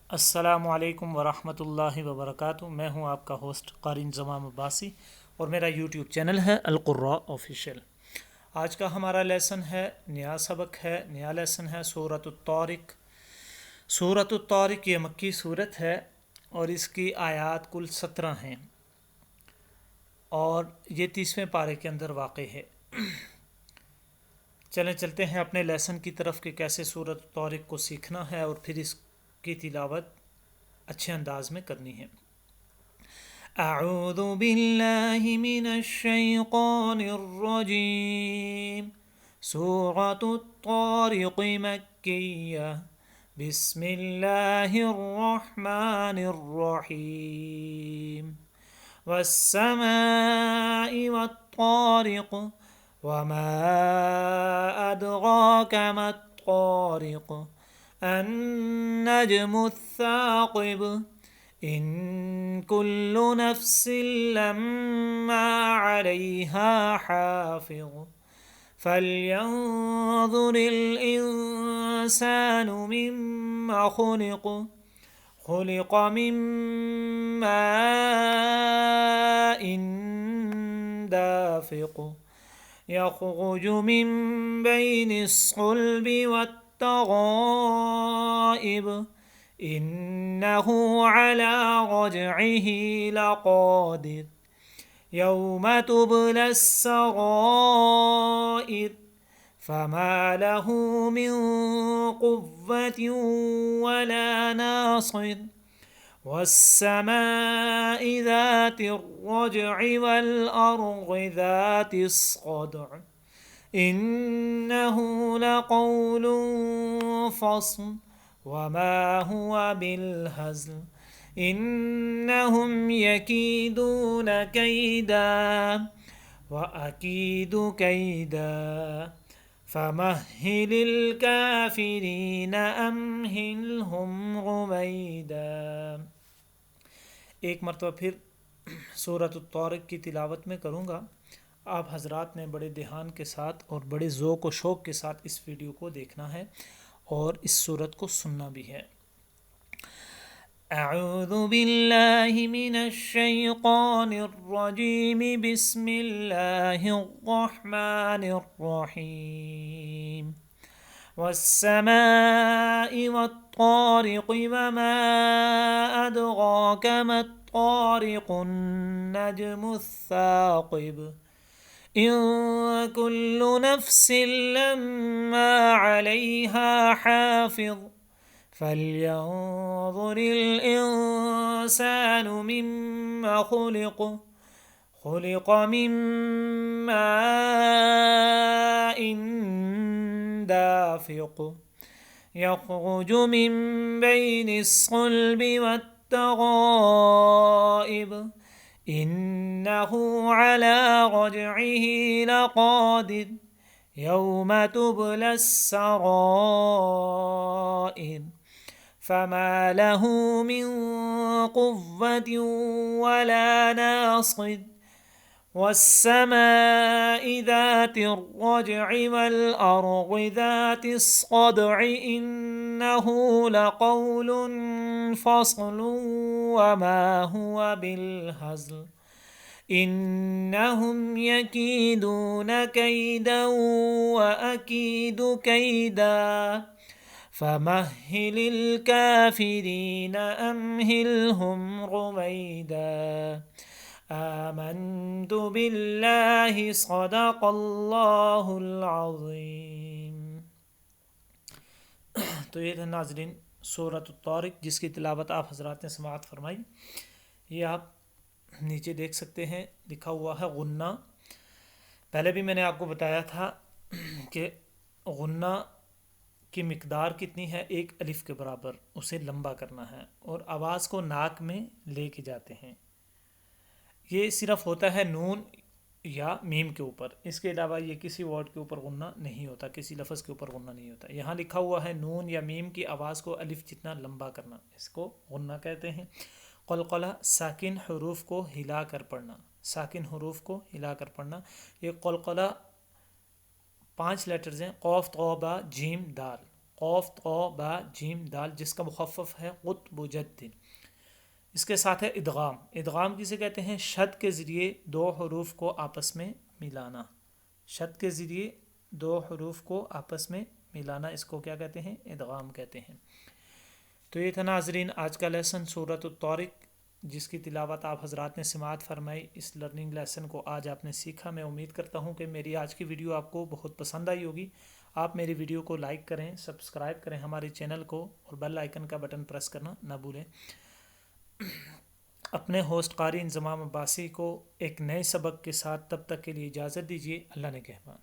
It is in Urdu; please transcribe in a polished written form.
السلام علیکم ورحمۃ اللہ وبرکاتہ۔ میں ہوں آپ کا ہوسٹ قاری انضمام عباسی اور میرا یوٹیوب چینل ہے القراء آفیشیل۔ آج کا ہمارا لیسن ہے، نیا لیسن ہے سورۃ الطارق۔ سورۃ الطارق یہ مکی صورت ہے اور اس کی آیات کل 17 ہیں اور یہ 30ویں پارے کے اندر واقع ہے۔ چلتے ہیں اپنے لیسن کی طرف کہ کیسے سورۃ الطارق کو سیکھنا ہے اور پھر اس کی تلاوت اچھے انداز میں کرنی ہے۔ اعوذ باللہ من الشیطان الرجیم۔ سورۃ الطارق مکیہ۔ بسم اللہ الرحمن الرحیم۔ والسماء والطارق وما أدراك ما الطارق النجم الثاقب إن كل نفس لما عليها حافظ فلينظر الإنسان مما خلق من ماء دافق يخرج من بين الصلب والترائب إنه على رجعه لقادر يوم تبلى السرائر فما له من قوة ولا ناصر والسماء ذات الرجع والأرض ذات الصدع إنه لقول فصل وما هو بالهزل إنهم يكيدون كيدا وأكيد كيدا فمهل الكافرين أمهلهم رويدا۔ ایک مرتبہ پھر سورۃ الطارق کی تلاوت میں کروں گا۔ آپ حضرات نے بڑے دھیان کے ساتھ اور بڑے ذوق و شوق کے ساتھ اس ویڈیو کو دیکھنا ہے اور اس سورت کو سننا بھی ہے۔ اعوذ باللہ من الشیطان الرجیم۔ بسم اللہ الرحمن الرحیم۔ والسماء والطارق وما أدراك ما الطارق النجم الثاقب إن كل نفس لما عليها حافظ فلينظر الإنسان مما خلق من ماء دافق يخرج من بين الصلب والترائب إنه على رجعه لقادر يوم تبلى السرائر فما له من قوة ولا ناصر والسماء ذات الرجع والأرض ذات الصدع إنه لقول فصل وما هو بالهزل إنهم يكيدون كيدا وأكيد كيدا فمهل الكافرين أمهلهم رويدا۔ آمنت باللہ صدق اللہ العظیم۔ تو یہ تھا ناظرین سورۃ الطارق جس کی تلاوت آپ حضرات نے سماعت فرمائی۔ یہ آپ نیچے دیکھ سکتے ہیں لکھا ہوا ہے غنہ۔ پہلے بھی میں نے آپ کو بتایا تھا کہ غنہ کی مقدار کتنی ہے، 1 الف کے برابر، اسے لمبا کرنا ہے اور آواز کو ناک میں لے کے جاتے ہیں۔ یہ صرف ہوتا ہے نون یا میم کے اوپر، اس کے علاوہ یہ کسی ورڈ کے اوپر غنہ نہیں ہوتا، کسی لفظ کے اوپر غنہ نہیں ہوتا۔ یہاں لکھا ہوا ہے نون یا میم کی آواز کو الف جتنا لمبا کرنا، اس کو غنہ کہتے ہیں۔ قلقلہ ساکن حروف کو ہلا کر پڑھنا، ساکن حروف کو ہلا کر پڑھنا۔ یہ قلقلہ 5 لیٹرز ہیں، قوف طا با جیم دال، قوف طا با جیم دال جس کا مخفف ہے قطب جد. اس کے ساتھ ہے ادغام. ادغام کسے کہتے ہیں؟ شد کے ذریعے دو حروف کو آپس میں ملانا. شد کے ذریعے دو حروف کو آپس میں ملانا اس کو کیا کہتے ہیں؟ ادغام کہتے ہیں. تو یہ تھا ناظرین آج کا لیسن سورۃ الطارق جس کی تلاوت آپ حضرات نے سماعت فرمائی. اس لرننگ لیسن کو آج آپ نے سیکھا. میں امید کرتا ہوں کہ میری آج کی ویڈیو آپ کو بہت پسند آئی ہوگی. آپ میری ویڈیو کو لائک کریں، سبسکرائب کریں ہمارے چینل کو، اور بیل آئیکن کا بٹن پریس کرنا نہ بھولیں. اپنے ہوسٹ قاری انضمام عباسی کو ایک نئے سبق کے ساتھ تب تک کے لیے اجازت دیجیے. اللہ نے کہبان.